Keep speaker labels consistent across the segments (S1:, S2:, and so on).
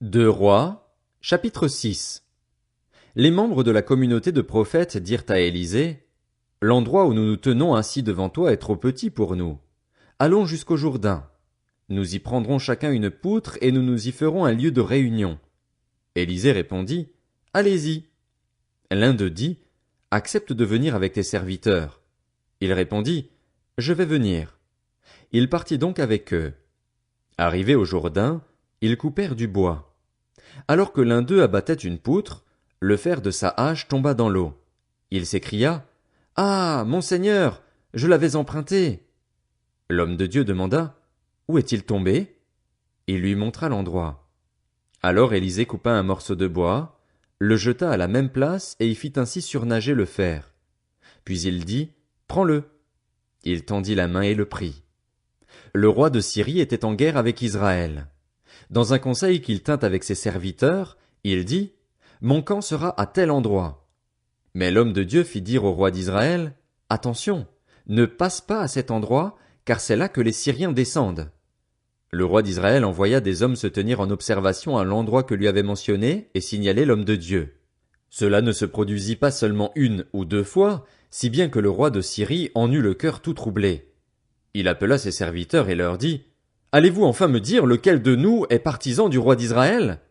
S1: Deux Rois, chapitre 6. Les membres de la communauté de prophètes dirent à Élisée, l'endroit où nous nous tenons ainsi devant toi est trop petit pour nous. Allons jusqu'au Jourdain. Nous y prendrons chacun une poutre et nous nous y ferons un lieu de réunion. Élisée répondit, allez-y. L'un d'eux dit, accepte de venir avec tes serviteurs. Il répondit, je vais venir. Il partit donc avec eux. Arrivés au Jourdain, ils coupèrent du bois. Alors que l'un d'eux abattait une poutre, le fer de sa hache tomba dans l'eau. Il s'écria, ah, mon Seigneur, je l'avais emprunté. L'homme de Dieu demanda, où est-il tombé? Il lui montra l'endroit. Alors Élisée coupa un morceau de bois, le jeta à la même place et y fit ainsi surnager le fer. Puis il dit, prends-le. Il tendit la main et le prit. Le roi de Syrie était en guerre avec Israël. Dans un conseil qu'il tint avec ses serviteurs, il dit, mon camp sera à tel endroit. Mais l'homme de Dieu fit dire au roi d'Israël, attention, ne passe pas à cet endroit, car c'est là que les Syriens descendent. Le roi d'Israël envoya des hommes se tenir en observation à l'endroit que lui avait mentionné et signaler l'homme de Dieu. Cela ne se produisit pas seulement une ou deux fois, si bien que le roi de Syrie en eut le cœur tout troublé. Il appela ses serviteurs et leur dit, allez-vous enfin me dire lequel de nous est partisan du roi d'Israël?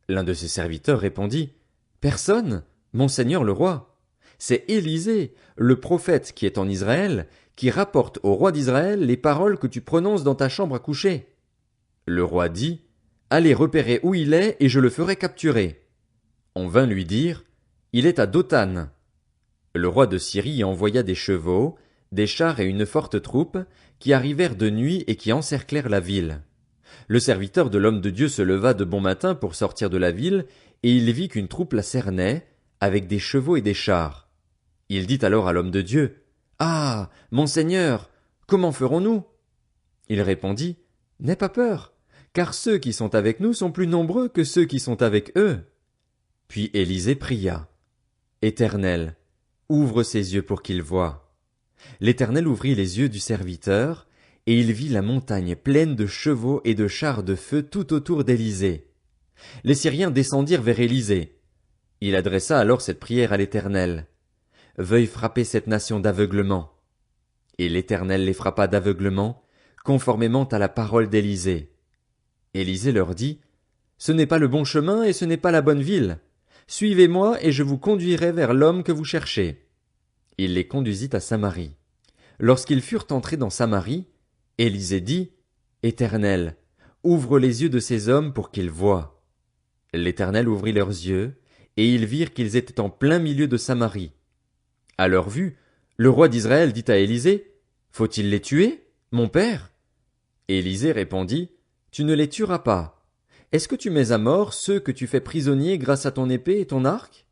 S1: L'un de ses serviteurs répondit, personne, mon seigneur le roi. C'est Élisée, le prophète qui est en Israël, qui rapporte au roi d'Israël les paroles que tu prononces dans ta chambre à coucher. Le roi dit, allez repérer où il est et je le ferai capturer. On vint lui dire, il est à Dothan. Le roi de Syrie envoya des chevaux, des chars et une forte troupe, qui arrivèrent de nuit et qui encerclèrent la ville. Le serviteur de l'homme de Dieu se leva de bon matin pour sortir de la ville, et il vit qu'une troupe la cernait, avec des chevaux et des chars. Il dit alors à l'homme de Dieu, ah, mon Seigneur, comment ferons-nous? Il répondit, n'aie pas peur, car ceux qui sont avec nous sont plus nombreux que ceux qui sont avec eux. Puis Élisée pria, Éternel, ouvre ses yeux pour qu'il voie. L'Éternel ouvrit les yeux du serviteur, et il vit la montagne pleine de chevaux et de chars de feu tout autour d'Élisée. Les Syriens descendirent vers Élisée. Il adressa alors cette prière à l'Éternel. Veuille frapper cette nation d'aveuglement. Et l'Éternel les frappa d'aveuglement, conformément à la parole d'Élisée. Élisée leur dit, ce n'est pas le bon chemin et ce n'est pas la bonne ville. Suivez-moi et je vous conduirai vers l'homme que vous cherchez. Il les conduisit à Samarie. Lorsqu'ils furent entrés dans Samarie, Élisée dit, Éternel, ouvre les yeux de ces hommes pour qu'ils voient. L'Éternel ouvrit leurs yeux, et ils virent qu'ils étaient en plein milieu de Samarie. À leur vue, le roi d'Israël dit à Élisée, faut-il les tuer, mon père? Élisée répondit, tu ne les tueras pas. Est-ce que tu mets à mort ceux que tu fais prisonniers grâce à ton épée et ton arc?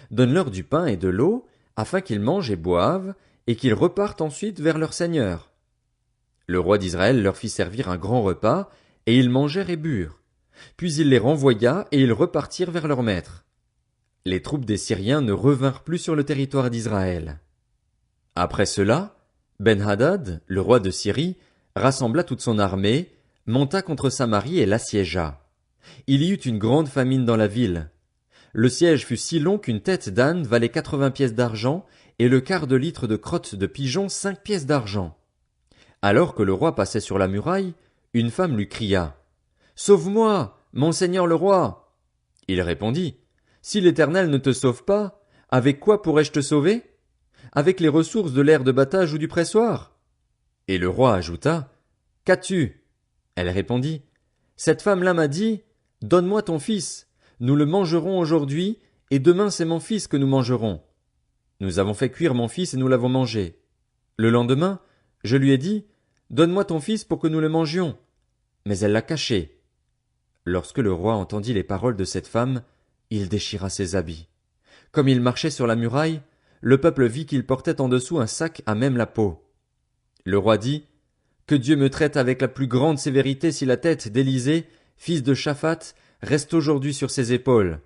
S1: Donne-leur du pain et de l'eau, afin qu'ils mangent et boivent, et qu'ils repartent ensuite vers leur seigneur. Le roi d'Israël leur fit servir un grand repas, et ils mangèrent et burent. Puis il les renvoya, et ils repartirent vers leur maître. Les troupes des Syriens ne revinrent plus sur le territoire d'Israël. Après cela, Ben-Hadad, le roi de Syrie, rassembla toute son armée, monta contre Samarie et l'assiégea. Il y eut une grande famine dans la ville. Le siège fut si long qu'une tête d'âne valait 80 pièces d'argent, et le quart de litre de crotte de pigeon 5 pièces d'argent. Alors que le roi passait sur la muraille, une femme lui cria, sauve-moi, mon seigneur le roi. Il répondit, si l'Éternel ne te sauve pas, avec quoi pourrais-je te sauver? Avec les ressources de l'aire de battage ou du pressoir? Et le roi ajouta, qu'as-tu? Elle répondit, cette femme-là m'a dit, donne-moi ton fils, nous le mangerons aujourd'hui, et demain c'est mon fils que nous mangerons. Nous avons fait cuire mon fils et nous l'avons mangé. Le lendemain, je lui ai dit, donne-moi ton fils pour que nous le mangions. Mais elle l'a caché. Lorsque le roi entendit les paroles de cette femme, il déchira ses habits. Comme il marchait sur la muraille, le peuple vit qu'il portait en dessous un sac à même la peau. Le roi dit, que Dieu me traite avec la plus grande sévérité si la tête d'Élisée, fils de Shaphat, reste aujourd'hui sur ses épaules.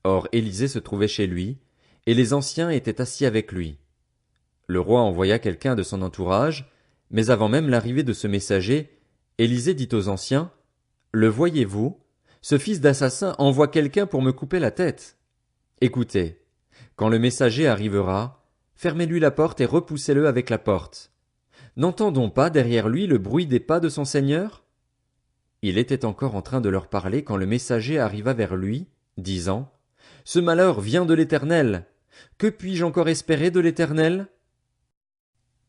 S1: Or Élisée se trouvait chez lui, et les anciens étaient assis avec lui. Le roi envoya quelqu'un de son entourage, mais avant même l'arrivée de ce messager, Élisée dit aux anciens, le voyez-vous? ce fils d'assassin envoie quelqu'un pour me couper la tête. Écoutez, quand le messager arrivera, fermez-lui la porte et repoussez-le avec la porte. N'entendons pas derrière lui le bruit des pas de son seigneur? Il était encore en train de leur parler quand le messager arriva vers lui, disant, Ce malheur vient de l'Éternel. Que puis-je encore espérer de l'Éternel?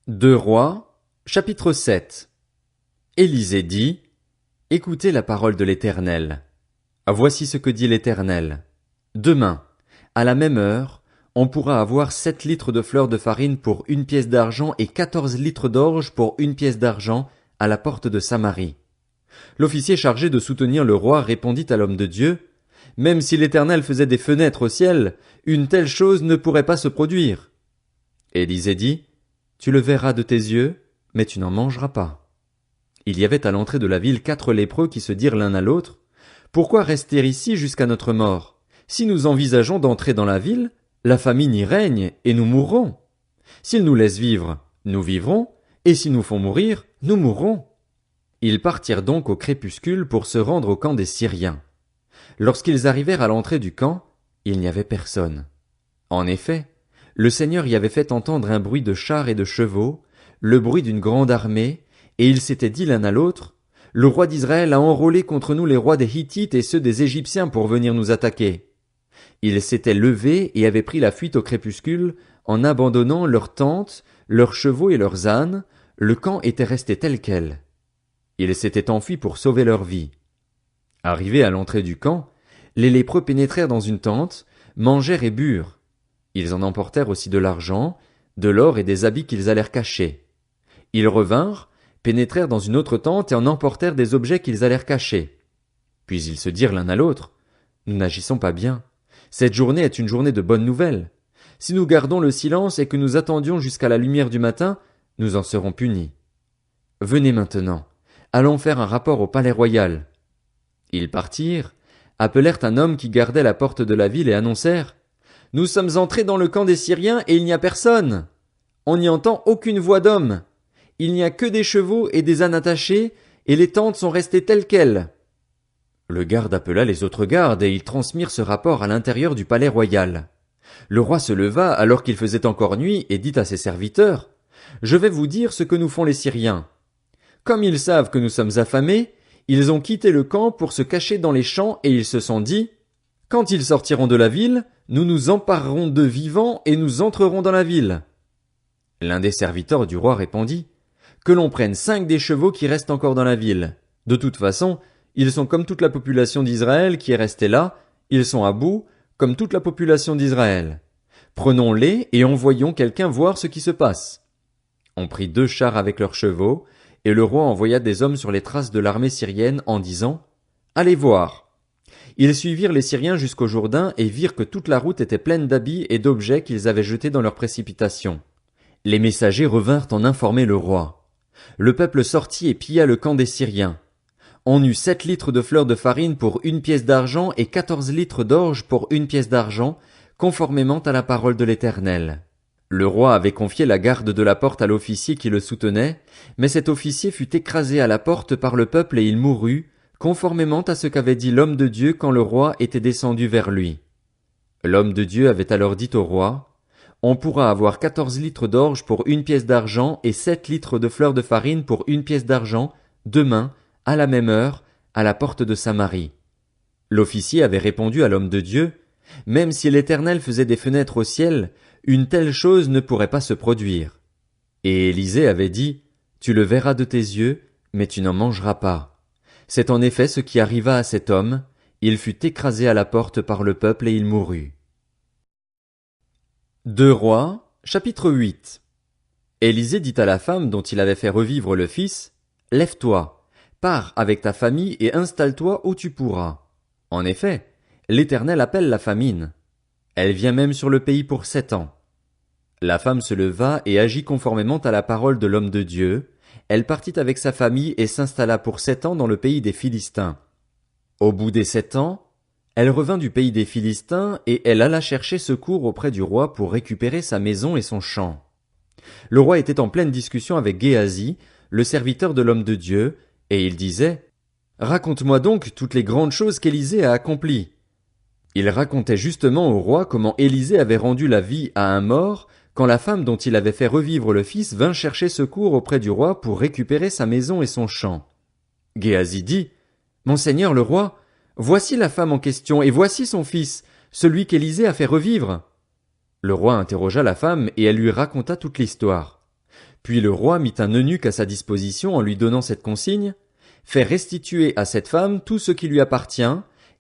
S1: 2 Rois, chapitre 7. Élisée dit, Écoutez la parole de l'Éternel. Voici ce que dit l'Éternel. Demain, à la même heure, on pourra avoir 7 litres de fleurs de farine pour 1 pièce d'argent et 14 litres d'orge pour 1 pièce d'argent à la porte de Samarie. L'officier chargé de soutenir le roi répondit à l'homme de Dieu, Même si l'Éternel faisait des fenêtres au ciel, une telle chose ne pourrait pas se produire. Élisée dit, Tu le verras de tes yeux, mais tu n'en mangeras pas. Il y avait à l'entrée de la ville 4 lépreux qui se dirent l'un à l'autre, Pourquoi rester ici jusqu'à notre mort? Si nous envisageons d'entrer dans la ville, la famine y règne, et nous mourrons. S'ils nous laissent vivre, nous vivrons, et s'ils nous font mourir, nous mourrons. Ils partirent donc au crépuscule pour se rendre au camp des Syriens. Lorsqu'ils arrivèrent à l'entrée du camp, il n'y avait personne. En effet, le Seigneur y avait fait entendre un bruit de chars et de chevaux, le bruit d'une grande armée, et ils s'étaient dit l'un à l'autre, Le roi d'Israël a enrôlé contre nous les rois des Hittites et ceux des Égyptiens pour venir nous attaquer. Ils s'étaient levés et avaient pris la fuite au crépuscule, en abandonnant leurs tentes, leurs chevaux et leurs ânes, le camp était resté tel quel. Ils s'étaient enfuis pour sauver leur vie. Arrivés à l'entrée du camp, les lépreux pénétrèrent dans une tente, mangèrent et burent. Ils en emportèrent aussi de l'argent, de l'or et des habits qu'ils allèrent cacher. Ils revinrent, pénétrèrent dans une autre tente et en emportèrent des objets qu'ils allèrent cacher. Puis ils se dirent l'un à l'autre, Nous n'agissons pas bien. Cette journée est une journée de bonnes nouvelles. Si nous gardons le silence et que nous attendions jusqu'à la lumière du matin, nous en serons punis. Venez maintenant, allons faire un rapport au palais royal. Ils partirent, appelèrent un homme qui gardait la porte de la ville et annoncèrent, Nous sommes entrés dans le camp des Syriens et il n'y a personne. On n'y entend aucune voix d'homme. Il n'y a que des chevaux et des ânes attachés, et les tentes sont restées telles quelles. Le garde appela les autres gardes et ils transmirent ce rapport à l'intérieur du palais royal. Le roi se leva alors qu'il faisait encore nuit et dit à ses serviteurs, Je vais vous dire ce que nous font les Syriens. Comme ils savent que nous sommes affamés, ils ont quitté le camp pour se cacher dans les champs et ils se sont dit, Quand ils sortiront de la ville, nous nous emparerons d'eux vivants et nous entrerons dans la ville. L'un des serviteurs du roi répondit, Que l'on prenne 5 des chevaux qui restent encore dans la ville. De toute façon, ils sont comme toute la population d'Israël qui est restée là, ils sont à bout, comme toute la population d'Israël. Prenons-les et envoyons quelqu'un voir ce qui se passe. On prit 2 chars avec leurs chevaux, et le roi envoya des hommes sur les traces de l'armée syrienne en disant, Allez voir. Ils suivirent les Syriens jusqu'au Jourdain et virent que toute la route était pleine d'habits et d'objets qu'ils avaient jetés dans leur précipitation. Les messagers revinrent en informer le roi. Le peuple sortit et pilla le camp des Syriens. On eut 7 litres de fleurs de farine pour 1 pièce d'argent et 14 litres d'orge pour 1 pièce d'argent, conformément à la parole de l'Éternel. Le roi avait confié la garde de la porte à l'officier qui le soutenait, mais cet officier fut écrasé à la porte par le peuple et il mourut, conformément à ce qu'avait dit l'homme de Dieu quand le roi était descendu vers lui. L'homme de Dieu avait alors dit au roi, On pourra avoir 14 litres d'orge pour 1 pièce d'argent et 7 litres de fleurs de farine pour 1 pièce d'argent, demain, à la même heure, à la porte de Samarie. L'officier avait répondu à l'homme de Dieu, Même si l'Éternel faisait des fenêtres au ciel, une telle chose ne pourrait pas se produire. Et Élisée avait dit, Tu le verras de tes yeux, mais tu n'en mangeras pas. C'est en effet ce qui arriva à cet homme, il fut écrasé à la porte par le peuple et il mourut. 2 Rois, chapitre 8. Élisée dit à la femme dont il avait fait revivre le fils, Lève-toi, pars avec ta famille et installe-toi où tu pourras. En effet, l'Éternel appelle la famine. Elle vient même sur le pays pour 7 ans. La femme se leva et agit conformément à la parole de l'homme de Dieu. Elle partit avec sa famille et s'installa pour 7 ans dans le pays des Philistins. Au bout des 7 ans, elle revint du pays des Philistins et elle alla chercher secours auprès du roi pour récupérer sa maison et son champ. Le roi était en pleine discussion avec Géasi, le serviteur de l'homme de Dieu, et il disait, Raconte-moi donc toutes les grandes choses qu'Élisée a accomplies. Il racontait justement au roi comment Élisée avait rendu la vie à un mort quand la femme dont il avait fait revivre le fils vint chercher secours auprès du roi pour récupérer sa maison et son champ. Géasi dit, Mon seigneur le roi, voici la femme en question et voici son fils, celui qu'Élisée a fait revivre. Le roi interrogea la femme et elle lui raconta toute l'histoire. Puis le roi mit un eunuque à sa disposition en lui donnant cette consigne, Fais restituer à cette femme tout ce qui lui appartient,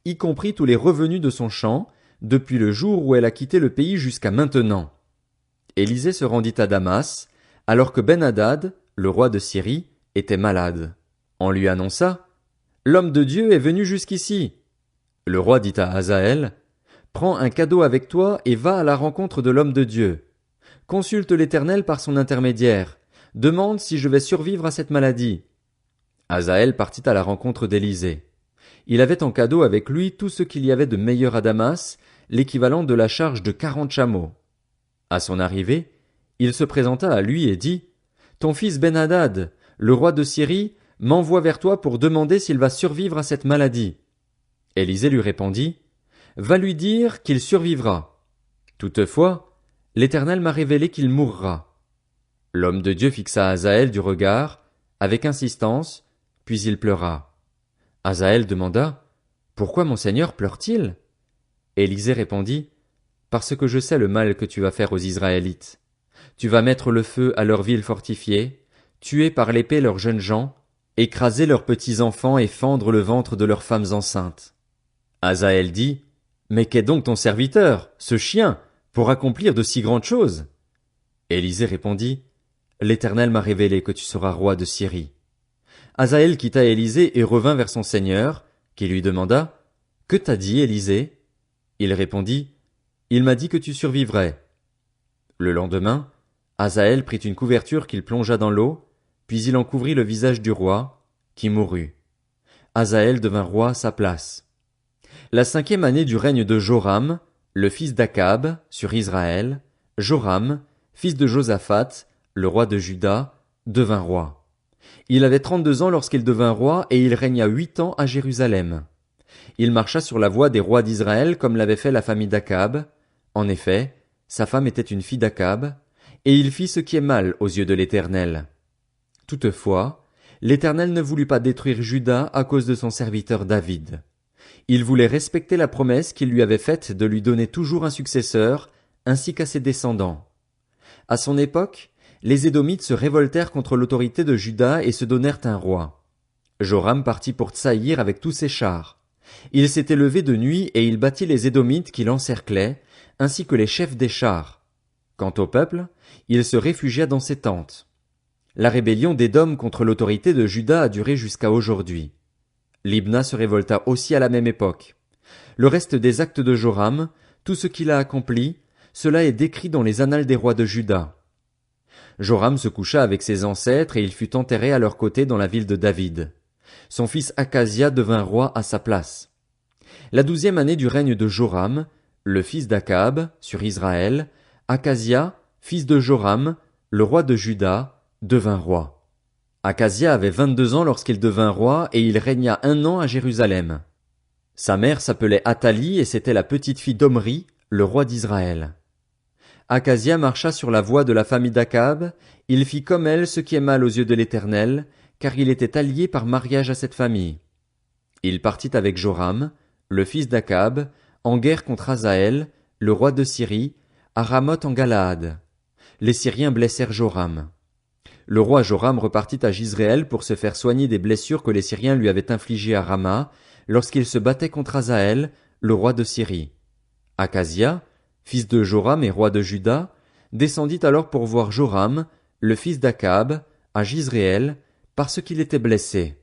S1: y compris tous les revenus de son champ, depuis le jour où elle a quitté le pays jusqu'à maintenant. Élisée se rendit à Damas, alors que Ben-Hadad, le roi de Syrie, était malade. On lui annonça, L'homme de Dieu est venu jusqu'ici. Le roi dit à Hazaël, Prends un cadeau avec toi et va à la rencontre de l'homme de Dieu. Consulte l'Éternel par son intermédiaire. Demande si je vais survivre à cette maladie. Hazaël partit à la rencontre d'Élisée. Il avait en cadeau avec lui tout ce qu'il y avait de meilleur à Damas, l'équivalent de la charge de 40 chameaux. À son arrivée, il se présenta à lui et dit, Ton fils Ben-Hadad, le roi de Syrie, m'envoie vers toi pour demander s'il va survivre à cette maladie. Élisée lui répondit, Va lui dire qu'il survivra. Toutefois, l'Éternel m'a révélé qu'il mourra. L'homme de Dieu fixa Hazaël du regard, avec insistance, puis il pleura. Hazaël demanda, Pourquoi mon seigneur pleure-t-il? Élisée répondit, Parce que je sais le mal que tu vas faire aux Israélites. Tu vas mettre le feu à leurs villes fortifiées, tuer par l'épée leurs jeunes gens, écraser leurs petits enfants et fendre le ventre de leurs femmes enceintes. Hazaël dit, Mais qu'est donc ton serviteur, ce chien, pour accomplir de si grandes choses? Élisée répondit, L'Éternel m'a révélé que tu seras roi de Syrie. Hazaël quitta Élisée et revint vers son seigneur, qui lui demanda, Que t'a dit Élisée? Il répondit, Il m'a dit que tu survivrais. Le lendemain, Hazaël prit une couverture qu'il plongea dans l'eau, puis il en couvrit le visage du roi, qui mourut. Hazaël devint roi à sa place. La 5e année du règne de Joram, le fils d'Akab, sur Israël, Joram, fils de Josaphat, le roi de Juda, devint roi. Il avait 32 ans lorsqu'il devint roi et il régna 8 ans à Jérusalem. Il marcha sur la voie des rois d'Israël comme l'avait fait la famille d'Akab. En effet, sa femme était une fille d'Akab, et il fit ce qui est mal aux yeux de l'Éternel. Toutefois, l'Éternel ne voulut pas détruire Juda à cause de son serviteur David. Il voulait respecter la promesse qu'il lui avait faite de lui donner toujours un successeur, ainsi qu'à ses descendants. À son époque, les Édomites se révoltèrent contre l'autorité de Juda et se donnèrent un roi. Joram partit pour Tsaïr avec tous ses chars. Il s'était levé de nuit et il battit les Édomites qui l'encerclaient, ainsi que les chefs des chars. Quant au peuple, il se réfugia dans ses tentes. La rébellion d'Édom contre l'autorité de Juda a duré jusqu'à aujourd'hui. Libna se révolta aussi à la même époque. Le reste des actes de Joram, tout ce qu'il a accompli, cela est décrit dans les annales des rois de Juda. Joram se coucha avec ses ancêtres et il fut enterré à leur côté dans la ville de David. Son fils Akazia devint roi à sa place. La 12e année du règne de Joram, le fils d'Akab, sur Israël, Akazia, fils de Joram, le roi de Juda, devint roi. Akazia avait 22 ans lorsqu'il devint roi et il régna 1 an à Jérusalem. Sa mère s'appelait Athalie et c'était la petite-fille d'Omri, le roi d'Israël. Akazia marcha sur la voie de la famille d'Akab, il fit comme elle ce qui est mal aux yeux de l'Éternel, car il était allié par mariage à cette famille. Il partit avec Joram, le fils d'Akab, en guerre contre Hazaël, le roi de Syrie, à Ramoth en Galaad. Les Syriens blessèrent Joram. Le roi Joram repartit à Jizréel pour se faire soigner des blessures que les Syriens lui avaient infligées à Rama, lorsqu'il se battait contre Hazaël, le roi de Syrie. Akazia, fils de Joram et roi de Juda, descendit alors pour voir Joram, le fils d'Akab, à Jizréel, parce qu'il était blessé.